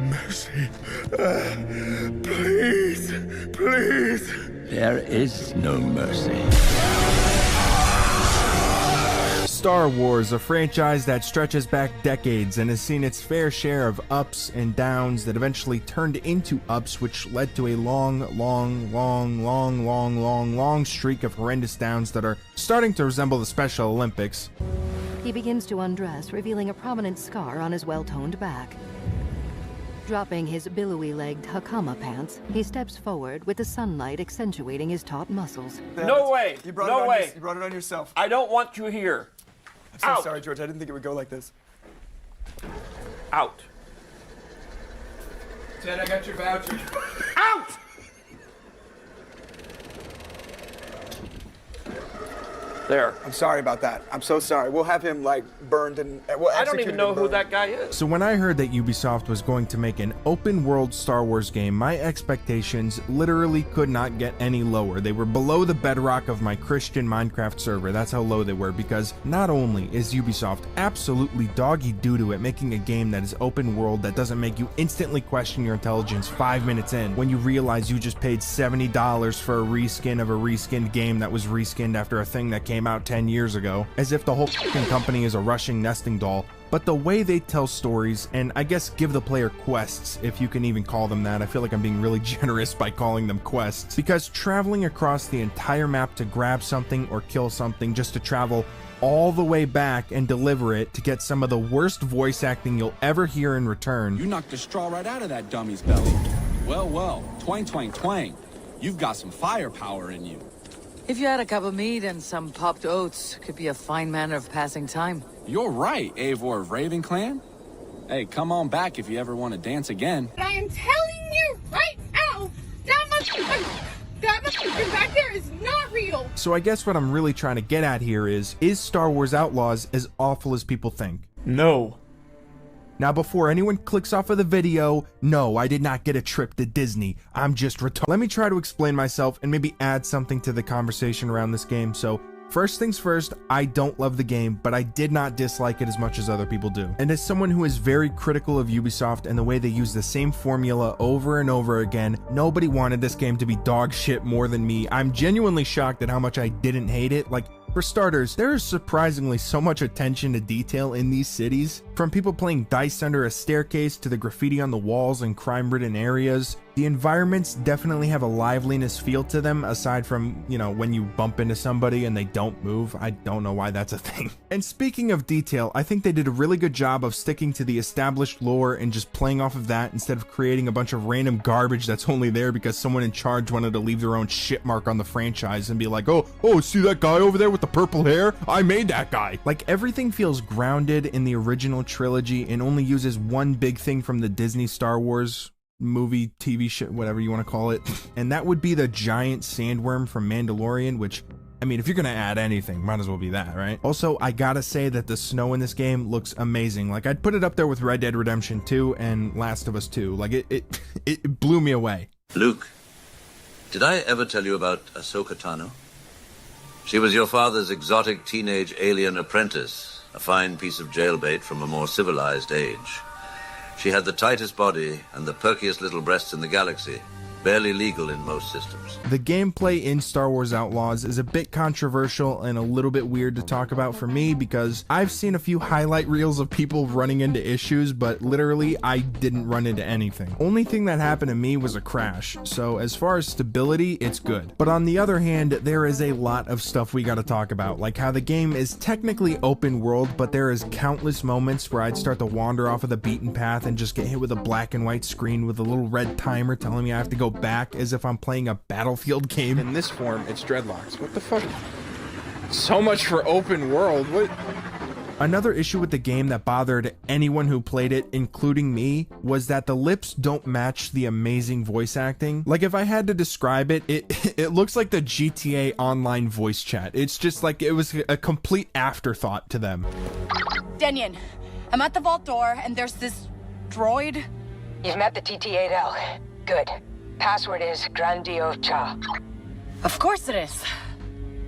Mercy. Please, please. There is no mercy. Star Wars, a franchise that stretches back decades and has seen its fair share of ups and downs that eventually turned into ups, which led to a long streak of horrendous downs that are starting to resemble the Special Olympics. He begins to undress, revealing a prominent scar on his well-toned back. Dropping his billowy-legged Hakama pants, he steps forward with the sunlight accentuating his taut muscles. No way! No way! You brought it on yourself. I don't want you here. I'm so sorry, George. I didn't think it would go like this. Out. Ted, I got your voucher. Out! There. I'm sorry about that. I'm so sorry. We'll have him, like, burned and... We'll I don't even know who that guy is. So when I heard that Ubisoft was going to make an open-world Star Wars game, my expectations literally could not get any lower. They were below the bedrock of my Christian Minecraft server. That's how low they were, because not only is Ubisoft absolutely doggy-doo-doo at making a game that is open-world that doesn't make you instantly question your intelligence 5 minutes in when you realize you just paid $70 for a reskin of a reskinned game that was reskinned after a thing that came out 10 years ago, as if the whole fucking company is a rushing nesting doll. But the way they tell stories, and I guess give the player quests, if you can even call them that. I feel like I'm being really generous by calling them quests, because traveling across the entire map to grab something or kill something just to travel all the way back and deliver it to get some of the worst voice acting you'll ever hear in return. You knocked the straw right out of that dummy's belly. Well, twang, twang, twang. You've got some firepower in you. If you had a cup of meat and some popped oats, could be a fine manner of passing time. You're right, Eivor of Raven Clan. Hey, come on back if you ever want to dance again. But I am telling you right now, that motherfucker back there is not real. So I guess what I'm really trying to get at here is Star Wars Outlaws as awful as people think? No. Now, before anyone clicks off of the video, no, I did not get a trip to Disney. I'm just retarded. Let me try to explain myself and maybe add something to the conversation around this game. So, first things first, I don't love the game, but I did not dislike it as much as other people do. And as someone who is very critical of Ubisoft and the way they use the same formula over and over again, nobody wanted this game to be dog shit more than me. I'm genuinely shocked at how much I didn't hate it. Like, for starters, there is surprisingly so much attention to detail in these cities. From people playing dice under a staircase to the graffiti on the walls in crime-ridden areas. The environments definitely have a liveliness feel to them, aside from, you know, when you bump into somebody and they don't move. I don't know why that's a thing. And speaking of detail, I think they did a really good job of sticking to the established lore and just playing off of that instead of creating a bunch of random garbage that's only there because someone in charge wanted to leave their own shit mark on the franchise and be like, oh, see that guy over there with the purple hair? I made that guy. Like, everything feels grounded in the original trilogy and only uses one big thing from the Disney Star Wars movie, TV shit, whatever you want to call it. And that would be the giant sandworm from Mandalorian, which, I mean, if you're gonna add anything, might as well be that, right? Also, I gotta say that the snow in this game looks amazing. Like, I'd put it up there with Red Dead Redemption 2 and Last of Us 2. Like, it blew me away. Luke, did I ever tell you about Ahsoka Tano? She was your father's exotic teenage alien apprentice, a fine piece of jailbait from a more civilized age. She had the tightest body and the perkiest little breasts in the galaxy, barely legal in most systems. The gameplay in Star Wars Outlaws is a bit controversial and a little bit weird to talk about for me because I've seen a few highlight reels of people running into issues, but literally I didn't run into anything. Only thing that happened to me was a crash, so as far as stability, it's good. But on the other hand, there is a lot of stuff we gotta talk about, like how the game is technically open world, but there is countless moments where I'd start to wander off of the beaten path and just get hit with a black and white screen with a little red timer telling me I have to go back as if I'm playing a Battlefield game. In this form, it's dreadlocks. What the fuck? So much for open world. What? Another issue with the game that bothered anyone who played it, including me, was that the lips don't match the amazing voice acting. Like, if I had to describe it, it looks like the GTA Online voice chat. It's just like it was a complete afterthought to them. Denyon, I'm at the vault door and there's this droid. You've met the TT-8L. Good. Password is Grandio Cha. Of course it is.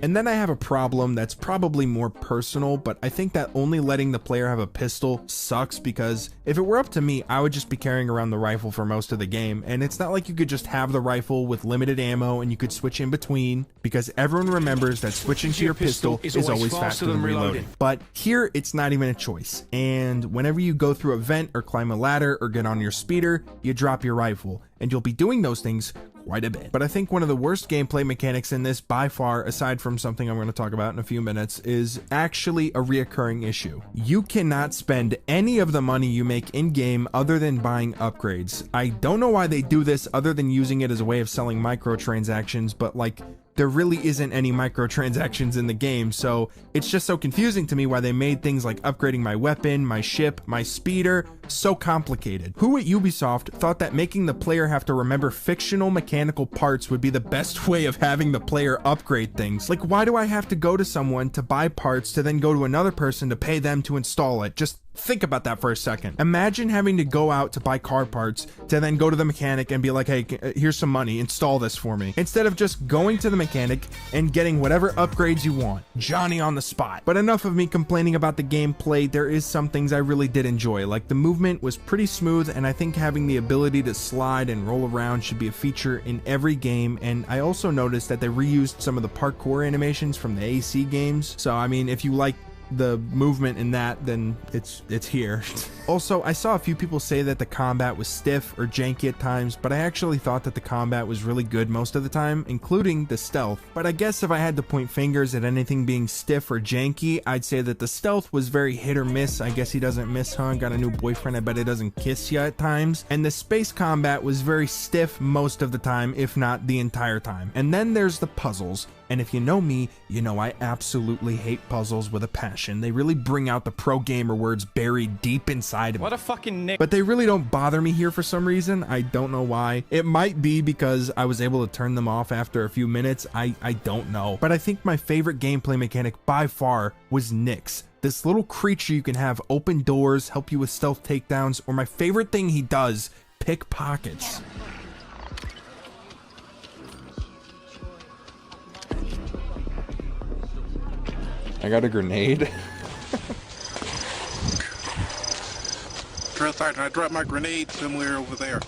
And then I have a problem that's probably more personal, but I think that only letting the player have a pistol sucks, because if it were up to me, I would just be carrying around the rifle for most of the game, and it's not like you could just have the rifle with limited ammo and you could switch in between, because everyone remembers that switching to your pistol is always faster than reloading. But here, it's not even a choice, and whenever you go through a vent or climb a ladder or get on your speeder, you drop your rifle, and you'll be doing those things quite a bit. But I think one of the worst gameplay mechanics in this by far, aside from something I'm going to talk about in a few minutes, is actually a reoccurring issue. You cannot spend any of the money you make in-game other than buying upgrades. I don't know why they do this other than using it as a way of selling microtransactions, but like, there really isn't any microtransactions in the game, so it's just so confusing to me why they made things like upgrading my weapon, my ship, my speeder so complicated. Who at Ubisoft thought that making the player have to remember fictional mechanical parts would be the best way of having the player upgrade things? Like, why do I have to go to someone to buy parts to then go to another person to pay them to install it? Just think about that for a second. Imagine having to go out to buy car parts to then go to the mechanic and be like, hey, here's some money, install this for me. Instead of just going to the mechanic and getting whatever upgrades you want. Johnny on the spot. But enough of me complaining about the gameplay. There is some things I really did enjoy. Like, the movement was pretty smooth, and I think having the ability to slide and roll around should be a feature in every game. And I also noticed that they reused some of the parkour animations from the AC games. So I mean, if you like the movement in that, then it's here. Also, I saw a few people say that the combat was stiff or janky at times, but I actually thought that the combat was really good most of the time, including the stealth. But I guess if I had to point fingers at anything being stiff or janky, I'd say that the stealth was very hit or miss. I guess he doesn't miss, huh? Got a new boyfriend, I bet he doesn't kiss you at times. And the space combat was very stiff most of the time, if not the entire time. And then there's the puzzles. And if you know me, you know I absolutely hate puzzles with a passion. They really bring out the pro gamer words buried deep inside of me. What a fucking nick. But they really don't bother me here for some reason. I don't know why. It might be because I was able to turn them off after a few minutes. I don't know. But I think my favorite gameplay mechanic by far was Nyx. This little creature you can have open doors, help you with stealth takedowns, or my favorite thing he does, pickpockets. I got a grenade. Sergeant, I dropped my grenade somewhere over there.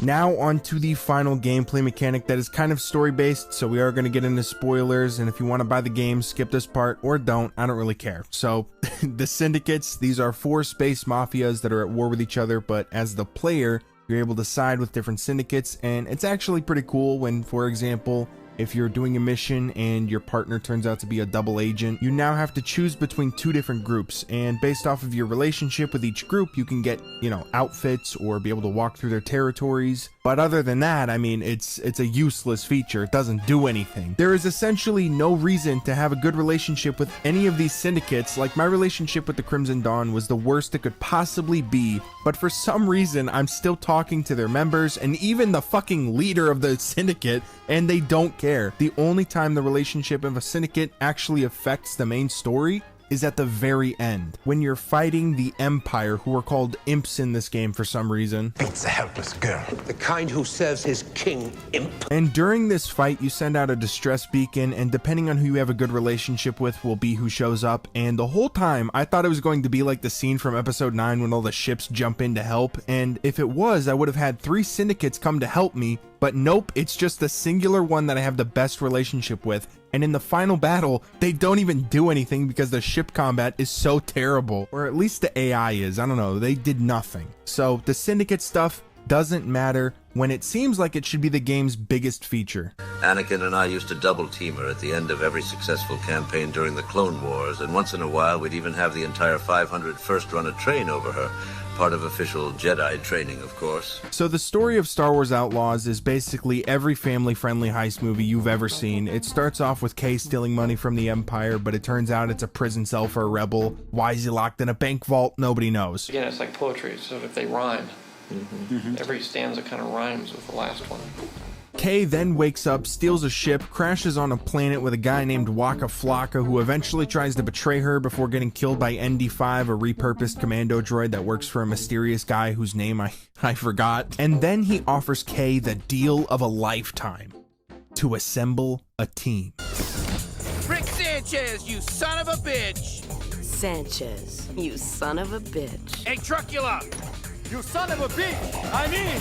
Now on to the final gameplay mechanic that is kind of story based, so we are going to get into spoilers, and if you want to buy the game, skip this part or don't, I don't really care. So the syndicates, these are 4 space mafias that are at war with each other, but as the player, you're able to side with different syndicates, and it's actually pretty cool when, for example, if you're doing a mission and your partner turns out to be a double agent, you now have to choose between 2 different groups, and based off of your relationship with each group, you can get, you know, outfits or be able to walk through their territories. But other than that, I mean, it's a useless feature. It doesn't do anything. There is essentially no reason to have a good relationship with any of these syndicates. Like, my relationship with the Crimson Dawn was the worst it could possibly be, but for some reason, I'm still talking to their members and even the fucking leader of the syndicate, and they don't care. The only time the relationship of a syndicate actually affects the main story is at the very end, when you're fighting the Empire, who are called imps in this game for some reason. Beats a helpless girl. The kind who serves his king, imp. And during this fight, you send out a distress beacon, and depending on who you have a good relationship with will be who shows up. And the whole time, I thought it was going to be like the scene from episode 9 when all the ships jump in to help. And if it was, I would have had 3 syndicates come to help me. But nope, it's just the singular one that I have the best relationship with. And in the final battle, they don't even do anything because the ship combat is so terrible. Or at least the AI is. I don't know. They did nothing. So the syndicate stuff doesn't matter when it seems like it should be the game's biggest feature. Anakin and I used to double team her at the end of every successful campaign during the Clone Wars, and once in a while we'd even have the entire 500 first run a train over her. Part of official Jedi training, of course. So the story of Star Wars Outlaws is basically every family-friendly heist movie you've ever seen. It starts off with Kay stealing money from the Empire, but it turns out it's a prison cell for a rebel. Why is he locked in a bank vault? Nobody knows. Again, it's like poetry, so if they rhyme, every stanza kind of rhymes with the last one. Kay then wakes up, steals a ship, crashes on a planet with a guy named Waka Flocka, who eventually tries to betray her before getting killed by ND5, a repurposed commando droid that works for a mysterious guy whose name I forgot. And then he offers Kay the deal of a lifetime: to assemble a team. Sanchez, you son of a bitch! Sanchez, you son of a bitch. Hey, Trucula! You son of a bitch! I mean!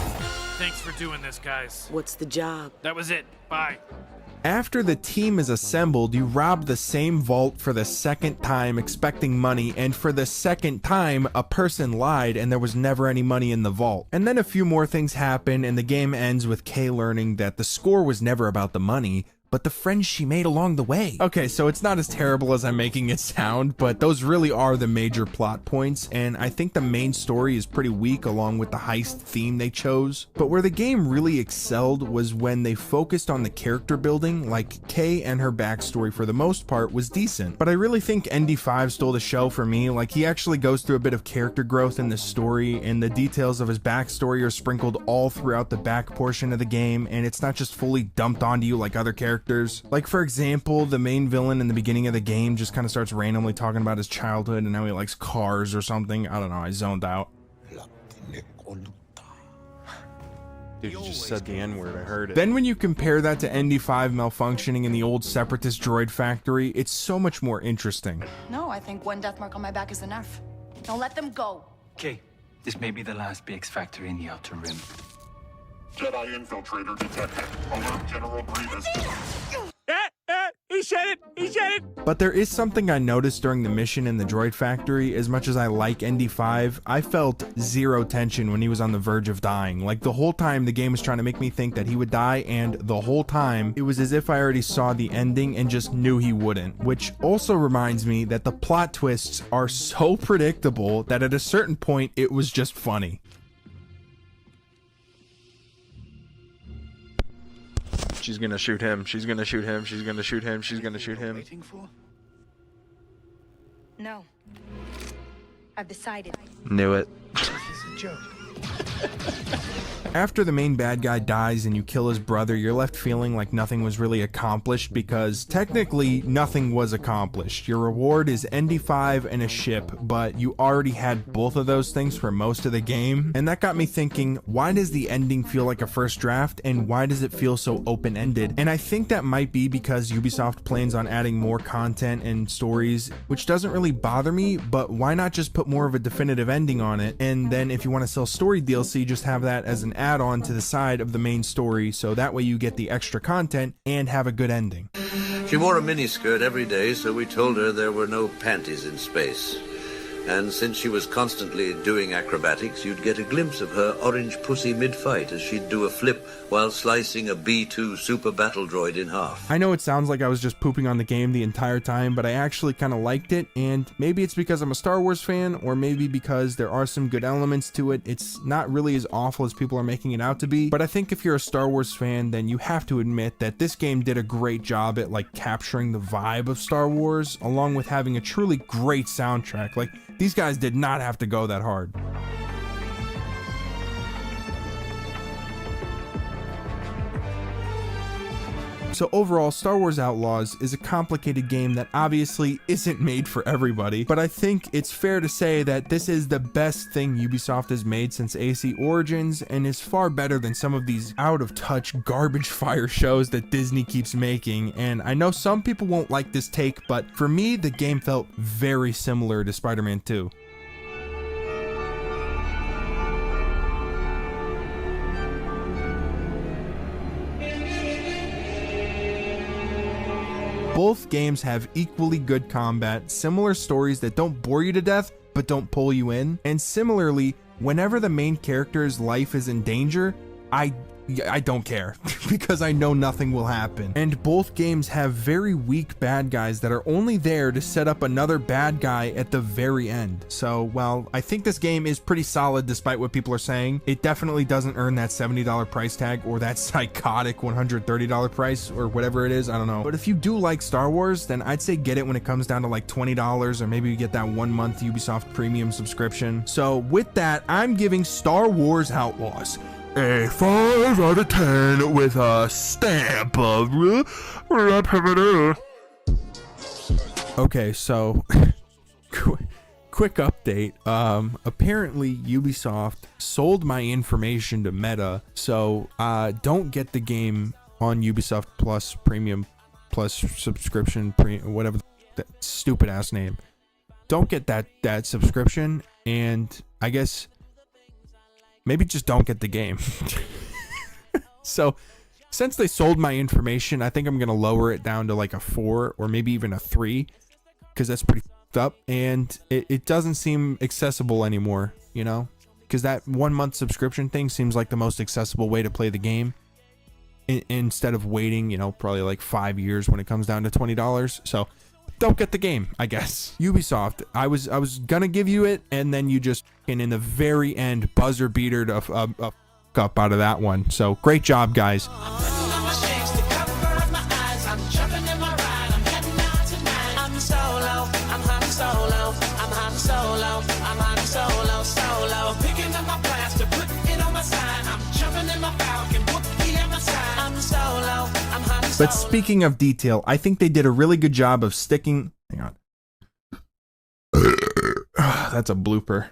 Thanks for doing this, guys. What's the job? That was it. Bye. After the team is assembled, you rob the same vault for the second time expecting money, and for the second time, a person lied and there was never any money in the vault. And then a few more things happen and the game ends with Kay learning that the score was never about the money, but the friends she made along the way. Okay, so it's not as terrible as I'm making it sound, but those really are the major plot points, and I think the main story is pretty weak along with the heist theme they chose. But where the game really excelled was when they focused on the character building. Like, Kay and her backstory for the most part was decent, but I really think ND5 stole the show for me. Like, he actually goes through a bit of character growth in the story, and the details of his backstory are sprinkled all throughout the back portion of the game, and it's not just fully dumped onto you like other characters. Like, for example, the main villain in the beginning of the game just kind of starts randomly talking about his childhood and how he likes cars or something. I don't know, I zoned out. Dude, you just said the N-word, I heard it. Then when you compare that to ND5 malfunctioning in the old Separatist droid factory, it's so much more interesting. No, I think one death mark on my back is enough. Don't let them go. Okay, this may be the last BX factory in the Outer Rim. Jedi infiltrator detected. Alert General Grievous. He said it! He said it! But there is something I noticed during the mission in the droid factory. As much as I like ND5, I felt zero tension when he was on the verge of dying. Like, the whole time the game was trying to make me think that he would die, and the whole time it was as if I already saw the ending and just knew he wouldn't. Which also reminds me that the plot twists are so predictable that at a certain point it was just funny. She's gonna shoot him. She's gonna shoot him. She's gonna shoot him. She's gonna shoot him. Waiting for? No. I've decided. Knew it. This is a joke. After the main bad guy dies and you kill his brother, you're left feeling like nothing was really accomplished, because technically nothing was accomplished. Your reward is ND5 and a ship, but you already had both of those things for most of the game. And that got me thinking, why does the ending feel like a first draft, and why does it feel so open-ended? And I think that might be because Ubisoft plans on adding more content and stories, which doesn't really bother me, but why not just put more of a definitive ending on it? And then if you want to sell story DLC, just have that as an add-on to the side of the main story, so that way you get the extra content and have a good ending. She wore a miniskirt every day, so we told her there were no panties in space. And since she was constantly doing acrobatics, you'd get a glimpse of her orange pussy mid-fight as she'd do a flip while slicing a B-2 super battle droid in half. I know it sounds like I was just pooping on the game the entire time, but I actually kind of liked it, and maybe it's because I'm a Star Wars fan, or maybe because there are some good elements to it. It's not really as awful as people are making it out to be, but I think if you're a Star Wars fan, then you have to admit that this game did a great job at like capturing the vibe of Star Wars, along with having a truly great soundtrack. Like, these guys did not have to go that hard. So overall, Star Wars Outlaws is a complicated game that obviously isn't made for everybody, but I think it's fair to say that this is the best thing Ubisoft has made since AC Origins, and is far better than some of these out-of-touch garbage fire shows that Disney keeps making. And I know some people won't like this take, but for me, the game felt very similar to Spider-Man 2. Both games have equally good combat, similar stories that don't bore you to death, but don't pull you in. And similarly, whenever the main character's life is in danger, I don't care, because I know nothing will happen. And both games have very weak bad guys that are only there to set up another bad guy at the very end. So while I think this game is pretty solid despite what people are saying, it definitely doesn't earn that $70 price tag, or that psychotic $130 price, or whatever it is, I don't know. But if you do like Star Wars, then I'd say get it when it comes down to like $20, or maybe you get that 1 month Ubisoft premium subscription. So with that, I'm giving Star Wars Outlaws a 5 out of 10 with a stamp of Okay, so quick update. Apparently Ubisoft sold my information to Meta, so don't get the game on Ubisoft Plus Premium Plus subscription, whatever that stupid ass name. Don't get that subscription, and I guess maybe just don't get the game. So, since they sold my information, I think I'm gonna lower it down to like a 4 or maybe even a 3, because that's pretty f***ed up, and it doesn't seem accessible anymore, you know, because that 1 month subscription thing seems like the most accessible way to play the game, instead of waiting, you know, probably like 5 years when it comes down to $20. So don't get the game, I guess. Ubisoft, I was gonna give you it, and then you just in the very end buzzer beatered a up out of that one. So great job, guys. But speaking of detail, I think they did a really good job of sticking. Hang on. That's a blooper.